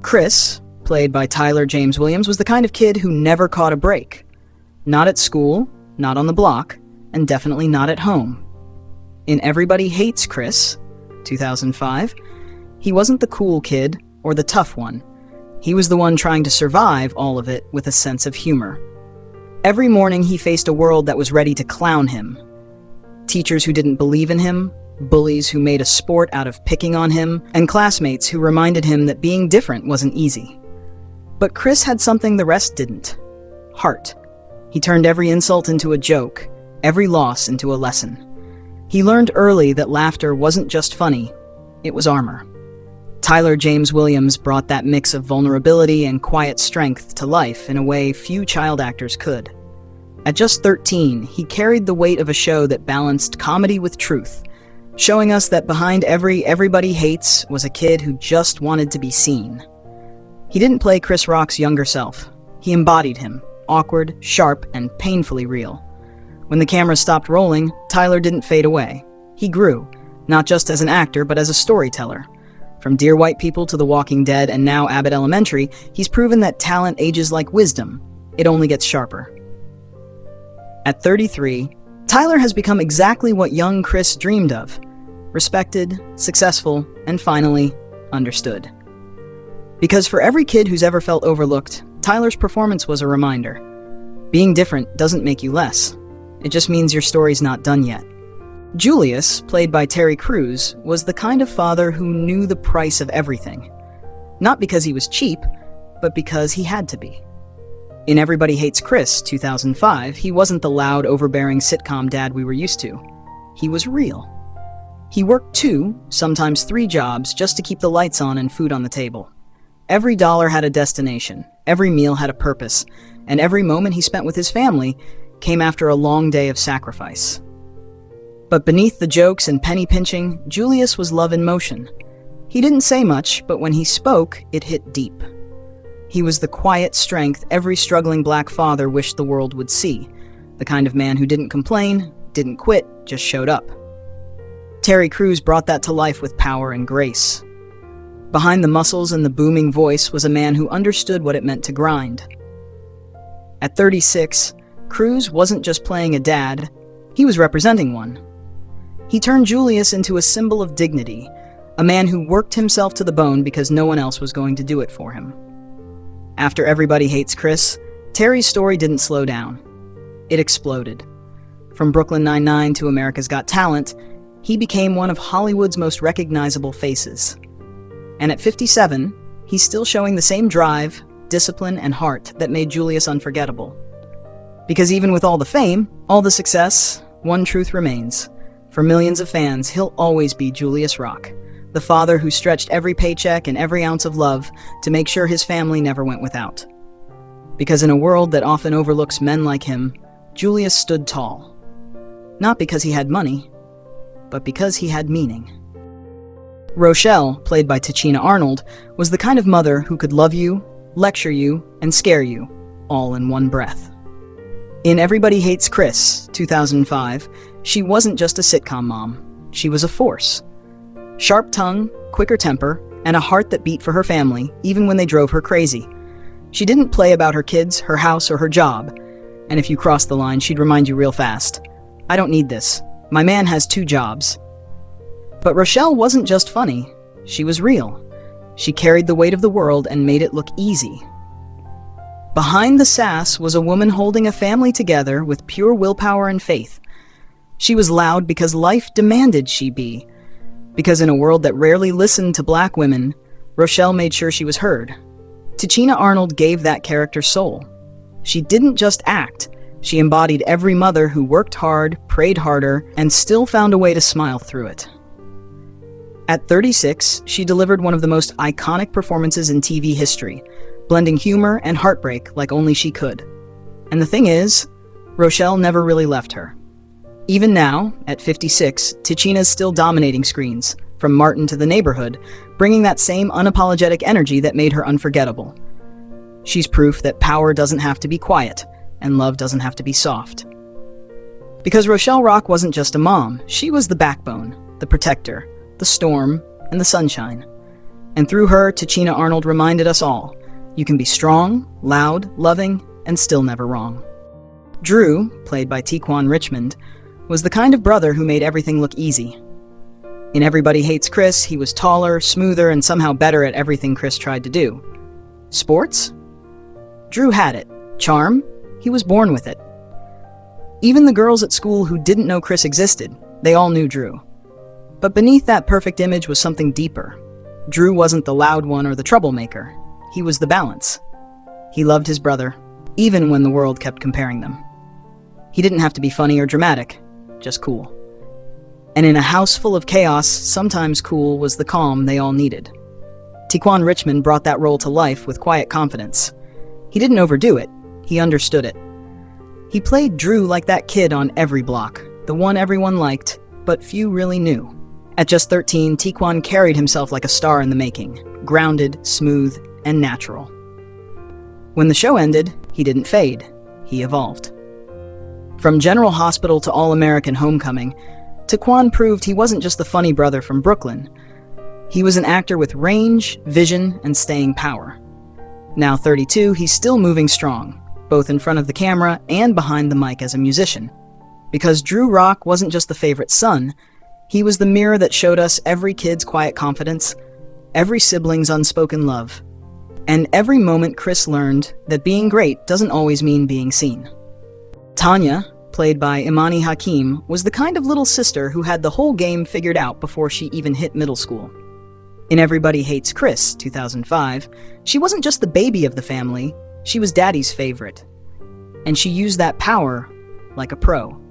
Chris, played by Tyler James Williams, was the kind of kid who never caught a break. Not at school, not on the block, and definitely not at home. In Everybody Hates Chris, 2005, he wasn't the cool kid or the tough one. He was the one trying to survive all of it with a sense of humor. Every morning he faced a world that was ready to clown him. Teachers who didn't believe in him, bullies who made a sport out of picking on him, and classmates who reminded him that being different wasn't easy. But Chris had something the rest didn't: heart. He turned every insult into a joke, every loss into a lesson. He learned early that laughter wasn't just funny, it was armor. Tyler James Williams brought that mix of vulnerability and quiet strength to life in a way few child actors could. At just 13, he carried the weight of a show that balanced comedy with truth, showing us that behind Everybody Hates was a kid who just wanted to be seen. He didn't play Chris Rock's younger self. He embodied him, awkward, sharp, and painfully real. When the camera stopped rolling, Tyler didn't fade away. He grew, not just as an actor, but as a storyteller. From Dear White People to The Walking Dead and now Abbott Elementary, he's proven that talent ages like wisdom. It only gets sharper. At 33, Tyler has become exactly what young Chris dreamed of: respected, successful, and finally, understood. Because for every kid who's ever felt overlooked, Tyler's performance was a reminder. Being different doesn't make you less. It just means your story's not done yet. Julius, played by Terry Crews, was the kind of father who knew the price of everything. Not because he was cheap, but because he had to be. In Everybody Hates Chris, 2005, he wasn't the loud, overbearing sitcom dad we were used to. He was real. He worked 2, sometimes 3 jobs just to keep the lights on and food on the table. Every dollar had a destination, every meal had a purpose, and every moment he spent with his family came after a long day of sacrifice. But beneath the jokes and penny pinching, Julius was love in motion. He didn't say much, but when he spoke, it hit deep. He was the quiet strength every struggling black father wished the world would see, the kind of man who didn't complain, didn't quit, just showed up. Terry Crews brought that to life with power and grace. Behind the muscles and the booming voice was a man who understood what it meant to grind. At 36, Crews wasn't just playing a dad, he was representing one. He turned Julius into a symbol of dignity, a man who worked himself to the bone because no one else was going to do it for him. After Everybody Hates Chris, Terry's story didn't slow down. It exploded. From Brooklyn Nine-Nine to America's Got Talent, he became one of Hollywood's most recognizable faces. And at 57, he's still showing the same drive, discipline, and heart that made Julius unforgettable. Because even with all the fame, all the success, one truth remains. For millions of fans, he'll always be Julius Rock, the father who stretched every paycheck and every ounce of love to make sure his family never went without. Because in a world that often overlooks men like him, Julius stood tall. Not because he had money, but because he had meaning. Rochelle, played by Tichina Arnold, was the kind of mother who could love you, lecture you, and scare you, all in one breath. In Everybody Hates Chris, 2005, she wasn't just a sitcom mom, she was a force. Sharp tongue, quicker temper, and a heart that beat for her family, even when they drove her crazy. She didn't play about her kids, her house, or her job. And if you crossed the line, she'd remind you real fast, "I don't need this. My man has 2 jobs." But Rochelle wasn't just funny, she was real. She carried the weight of the world and made it look easy. Behind the sass was a woman holding a family together with pure willpower and faith. She was loud because life demanded she be. Because in a world that rarely listened to black women, Rochelle made sure she was heard. Tichina Arnold gave that character soul. She didn't just act, she embodied every mother who worked hard, prayed harder, and still found a way to smile through it. At 36, she delivered one of the most iconic performances in TV history, blending humor and heartbreak like only she could. And the thing is, Rochelle never really left her. Even now, at 56, Tichina's still dominating screens, from Martin to The Neighborhood, bringing that same unapologetic energy that made her unforgettable. She's proof that power doesn't have to be quiet, and love doesn't have to be soft. Because Rochelle Rock wasn't just a mom, she was the backbone, the protector, the storm, and the sunshine. And through her, Tichina Arnold reminded us all, you can be strong, loud, loving, and still never wrong. Drew, played by Tequan Richmond, was the kind of brother who made everything look easy. In Everybody Hates Chris, he was taller, smoother, and somehow better at everything Chris tried to do. Sports? Drew had it. Charm? He was born with it. Even the girls at school who didn't know Chris existed, they all knew Drew. But beneath that perfect image was something deeper. Drew wasn't the loud one or the troublemaker. He was the balance. He loved his brother, even when the world kept comparing them. He didn't have to be funny or dramatic, just cool. And in a house full of chaos, sometimes cool was the calm they all needed. Tequan Richmond brought that role to life with quiet confidence. He didn't overdo it, he understood it. He played Drew like that kid on every block, the one everyone liked, but few really knew. At just 13, Tequan carried himself like a star in the making, grounded, smooth, and natural. When the show ended, he didn't fade, he evolved. From General Hospital to All-American Homecoming, Tequan proved he wasn't just the funny brother from Brooklyn. He was an actor with range, vision, and staying power. Now 32, he's still moving strong, both in front of the camera and behind the mic as a musician. Because Drew Rock wasn't just the favorite son, he was the mirror that showed us every kid's quiet confidence, every sibling's unspoken love, and every moment Chris learned that being great doesn't always mean being seen. Tanya, played by Imani Hakim, was the kind of little sister who had the whole game figured out before she even hit middle school. In Everybody Hates Chris, 2005, she wasn't just the baby of the family, she was Daddy's favorite. And she used that power like a pro.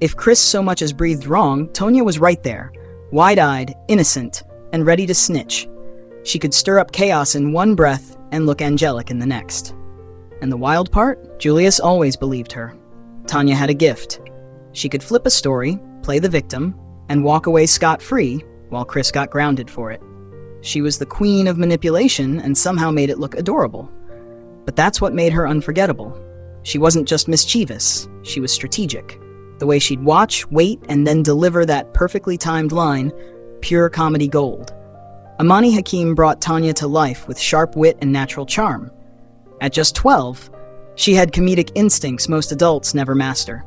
If Chris so much as breathed wrong, Tonya was right there, wide-eyed, innocent, and ready to snitch. She could stir up chaos in one breath and look angelic in the next. And the wild part? Julius always believed her. Tanya had a gift. She could flip a story, play the victim, and walk away scot-free while Chris got grounded for it. She was the queen of manipulation and somehow made it look adorable. But that's what made her unforgettable. She wasn't just mischievous, she was strategic. The way she'd watch, wait, and then deliver that perfectly timed line, pure comedy gold. Imani Hakim brought Tanya to life with sharp wit and natural charm. At just 12, she had comedic instincts most adults never master.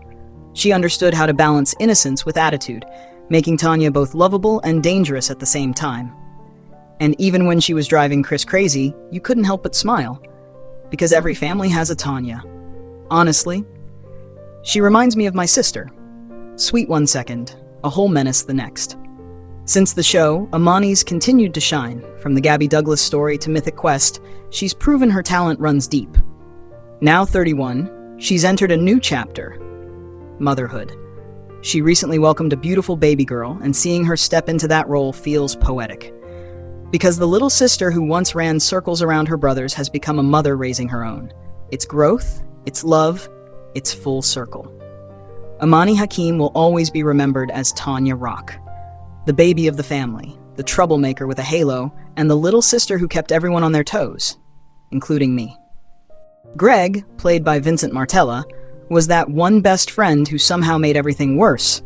She understood how to balance innocence with attitude, making Tanya both lovable and dangerous at the same time. And even when she was driving Chris crazy, you couldn't help but smile. Because every family has a Tanya. Honestly, she reminds me of my sister. Sweet one second, a whole menace the next. Since the show, Imani's continued to shine. From the Gabby Douglas story to Mythic Quest, she's proven her talent runs deep. Now 31, she's entered a new chapter, motherhood. She recently welcomed a beautiful baby girl, and seeing her step into that role feels poetic. Because the little sister who once ran circles around her brothers has become a mother raising her own. It's growth, it's love, it's full circle. Imani Hakim will always be remembered as Tanya Rock, the baby of the family, the troublemaker with a halo, and the little sister who kept everyone on their toes, including me. Greg, played by Vincent Martella, was that one best friend who somehow made everything worse,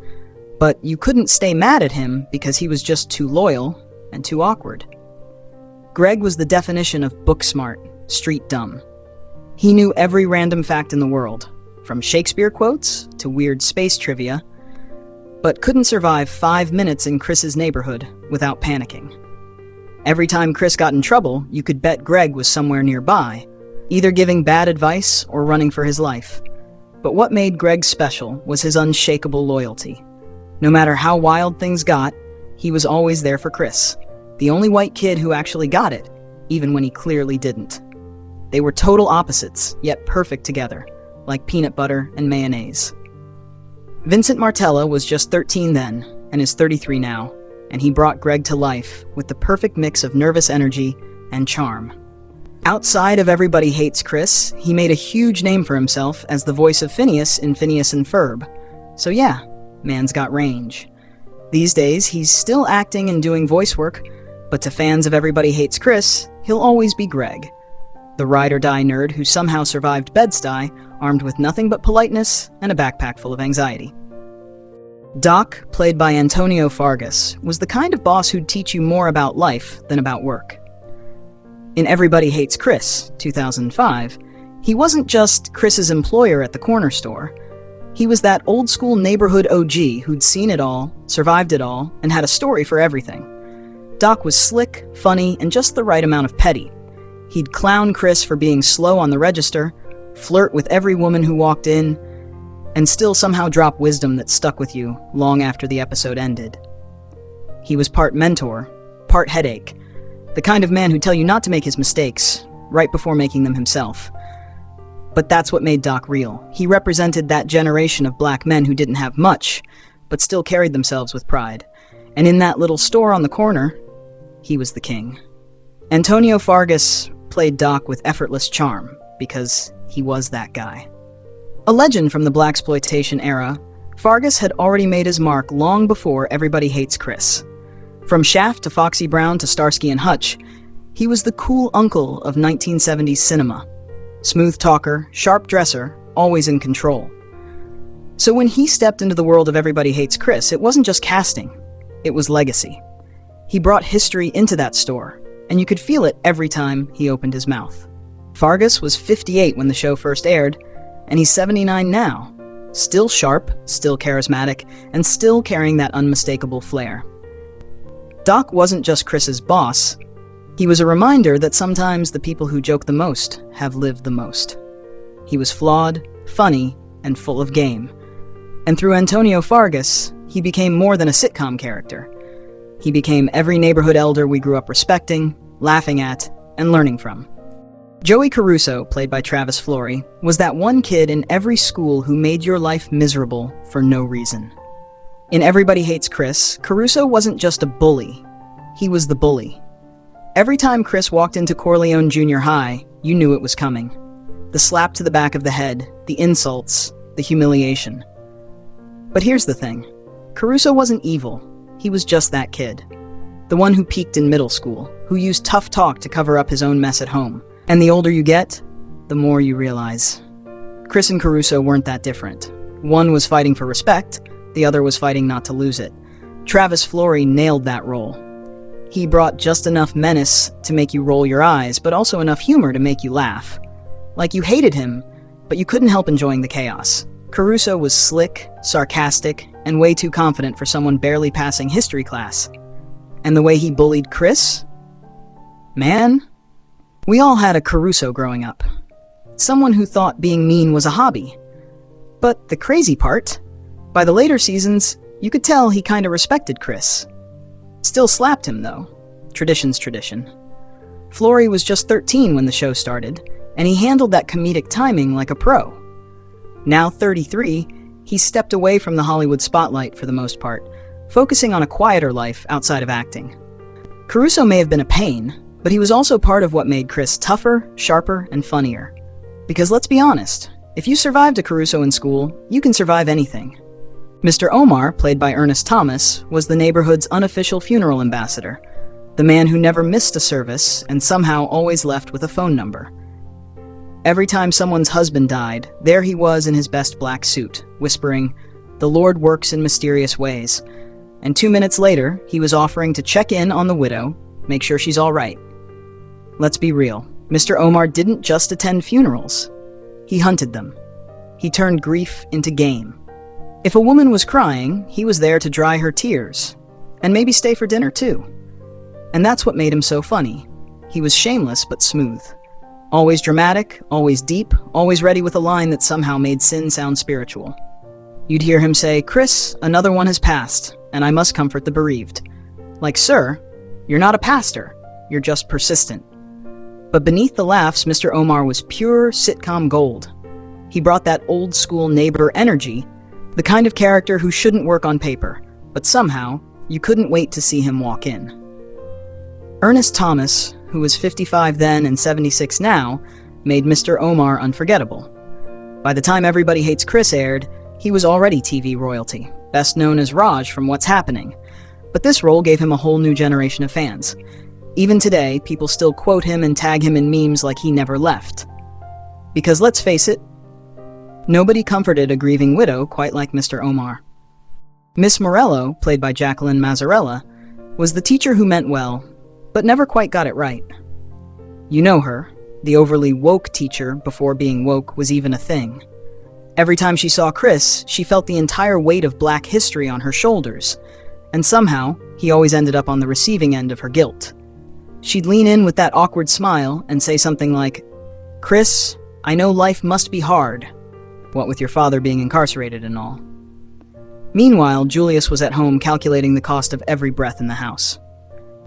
but you couldn't stay mad at him because he was just too loyal and too awkward. Greg was the definition of book smart, street dumb. He knew every random fact in the world, from Shakespeare quotes to weird space trivia, but couldn't survive 5 minutes in Chris's neighborhood without panicking. Every time Chris got in trouble, you could bet Greg was somewhere nearby, either giving bad advice or running for his life. But what made Greg special was his unshakable loyalty. No matter how wild things got, he was always there for Chris, the only white kid who actually got it, even when he clearly didn't. They were total opposites, yet perfect together, like peanut butter and mayonnaise. Vincent Martella was just 13 then, and is 33 now, and he brought Greg to life with the perfect mix of nervous energy and charm. Outside of Everybody Hates Chris, he made a huge name for himself as the voice of Phineas in Phineas and Ferb. So yeah, man's got range. These days, he's still acting and doing voice work, but to fans of Everybody Hates Chris, he'll always be Greg, the ride-or-die nerd who somehow survived Bed-Stuy, armed with nothing but politeness and a backpack full of anxiety. Doc, played by Antonio Fargas, was the kind of boss who'd teach you more about life than about work. In Everybody Hates Chris, 2005, he wasn't just Chris's employer at the corner store. He was that old-school neighborhood OG who'd seen it all, survived it all, and had a story for everything. Doc was slick, funny, and just the right amount of petty. He'd clown Chris for being slow on the register, flirt with every woman who walked in, and still somehow drop wisdom that stuck with you long after the episode ended. He was part mentor, part headache, the kind of man who'd tell you not to make his mistakes right before making them himself. But that's what made Doc real. He represented that generation of black men who didn't have much, but still carried themselves with pride. And in that little store on the corner, he was the king. Antonio Fargas played Doc with effortless charm, because he was that guy. A legend from the blaxploitation era, Fargas had already made his mark long before Everybody Hates Chris. From Shaft to Foxy Brown to Starsky and Hutch, he was the cool uncle of 1970s cinema. Smooth talker, sharp dresser, always in control. So when he stepped into the world of Everybody Hates Chris, it wasn't just casting, it was legacy. He brought history into that store, and you could feel it every time he opened his mouth. Fargas was 58 when the show first aired, and he's 79 now. Still sharp, still charismatic, and still carrying that unmistakable flair. Doc wasn't just Chris's boss. He was a reminder that sometimes the people who joke the most have lived the most. He was flawed, funny, and full of game. And through Antonio Fargas, he became more than a sitcom character. He became every neighborhood elder we grew up respecting, laughing at, and learning from. Joey Caruso, played by Travis Flory, was that one kid in every school who made your life miserable for no reason. In Everybody Hates Chris, Caruso wasn't just a bully. He was the bully. Every time Chris walked into Corleone Junior High, you knew it was coming. The slap to the back of the head, the insults, the humiliation. But here's the thing. Caruso wasn't evil. He was just that kid. The one who peaked in middle school, who used tough talk to cover up his own mess at home. And the older you get, the more you realize. Chris and Caruso weren't that different. One was fighting for respect, the other was fighting not to lose it. Travis Flory nailed that role. He brought just enough menace to make you roll your eyes, but also enough humor to make you laugh. Like you hated him, but you couldn't help enjoying the chaos. Caruso was slick, sarcastic, and way too confident for someone barely passing history class. And the way he bullied Chris? Man, we all had a Caruso growing up. Someone who thought being mean was a hobby. But the crazy part, by the later seasons, you could tell he kinda respected Chris. Still slapped him, though. Tradition's tradition. Flory was just 13 when the show started, and he handled that comedic timing like a pro. Now 33, he stepped away from the Hollywood spotlight for the most part, focusing on a quieter life outside of acting. Caruso may have been a pain, but he was also part of what made Chris tougher, sharper, and funnier. Because let's be honest, if you survived a Caruso in school, you can survive anything. Mr. Omar, played by Ernest Thomas, was the neighborhood's unofficial funeral ambassador, the man who never missed a service and somehow always left with a phone number. Every time someone's husband died, there he was in his best black suit, whispering, "The Lord works in mysterious ways." And 2 minutes later, he was offering to check in on the widow, make sure she's all right. Let's be real. Mr. Omar didn't just attend funerals. He hunted them. He turned grief into game. If a woman was crying, he was there to dry her tears. And maybe stay for dinner too. And that's what made him so funny. He was shameless but smooth. Always dramatic, always deep, always ready with a line that somehow made sin sound spiritual. You'd hear him say, "Chris, another one has passed, and I must comfort the bereaved." Like, sir, you're not a pastor, you're just persistent. But beneath the laughs, Mr. Omar was pure sitcom gold. He brought that old-school neighbor energy, the kind of character who shouldn't work on paper, but somehow, you couldn't wait to see him walk in. Ernest Thomas, who was 55 then and 76 now, made Mr. Omar unforgettable. By the time Everybody Hates Chris aired, he was already TV royalty, best known as Raj from What's Happening. But this role gave him a whole new generation of fans. Even today, people still quote him and tag him in memes like he never left. Because let's face it, nobody comforted a grieving widow quite like Mr. Omar. Miss Morello, played by Jacqueline Mazzarella, was the teacher who meant well, but never quite got it right. You know her, the overly woke teacher before being woke was even a thing. Every time she saw Chris, she felt the entire weight of Black history on her shoulders, and somehow, he always ended up on the receiving end of her guilt. She'd lean in with that awkward smile and say something like, "Chris, I know life must be hard, what with your father being incarcerated and all." Meanwhile, Julius was at home calculating the cost of every breath in the house.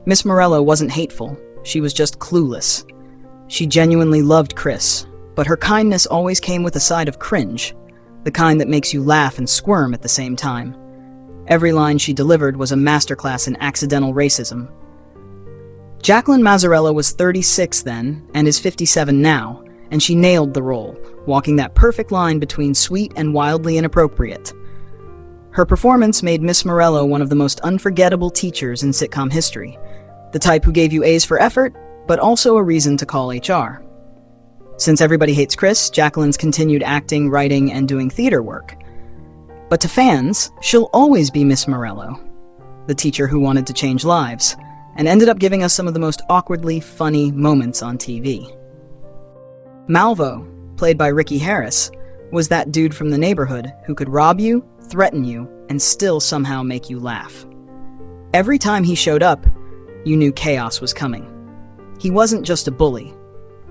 Miss Morello wasn't hateful, she was just clueless. She genuinely loved Chris, but her kindness always came with a side of cringe, the kind that makes you laugh and squirm at the same time. Every line she delivered was a masterclass in accidental racism. Jacqueline Mazzarella was 36 then, and is 57 now, and she nailed the role, walking that perfect line between sweet and wildly inappropriate. Her performance made Miss Morello one of the most unforgettable teachers in sitcom history, the type who gave you A's for effort, but also a reason to call HR. Since Everybody Hates Chris, Jacqueline's continued acting, writing, and doing theater work. But to fans, she'll always be Miss Morello, the teacher who wanted to change lives, and ended up giving us some of the most awkwardly funny moments on TV. Malvo, played by Ricky Harris, was that dude from the neighborhood who could rob you, threaten you, and still somehow make you laugh. Every time he showed up, you knew chaos was coming. He wasn't just a bully.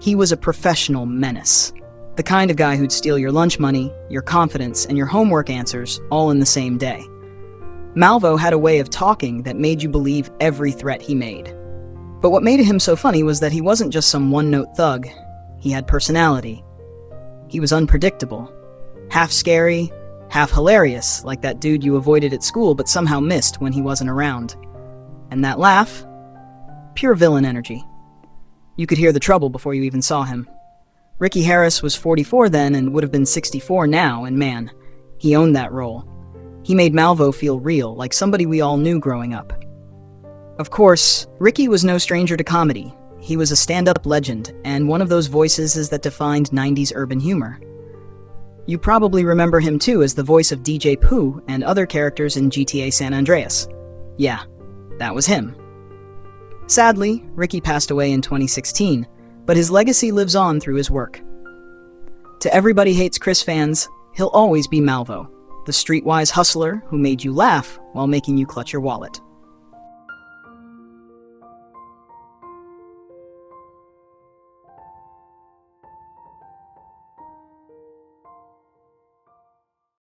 He was a professional menace. The kind of guy who'd steal your lunch money, your confidence, and your homework answers all in the same day. Malvo had a way of talking that made you believe every threat he made. But what made him so funny was that he wasn't just some one-note thug. He had personality. He was unpredictable. Half scary, half hilarious, like that dude you avoided at school but somehow missed when he wasn't around. And that laugh? Pure villain energy. You could hear the trouble before you even saw him. Ricky Harris was 44 then and would have been 64 now, and man, he owned that role. He made Malvo feel real, like somebody we all knew growing up. Of course, Ricky was no stranger to comedy. He was a stand-up legend, and one of those voices that defined 90s urban humor. You probably remember him too as the voice of DJ Pooh and other characters in GTA San Andreas. Yeah, that was him. Sadly, Ricky passed away in 2016, but his legacy lives on through his work. To Everybody Hates Chris fans, he'll always be Malvo, the streetwise hustler who made you laugh while making you clutch your wallet.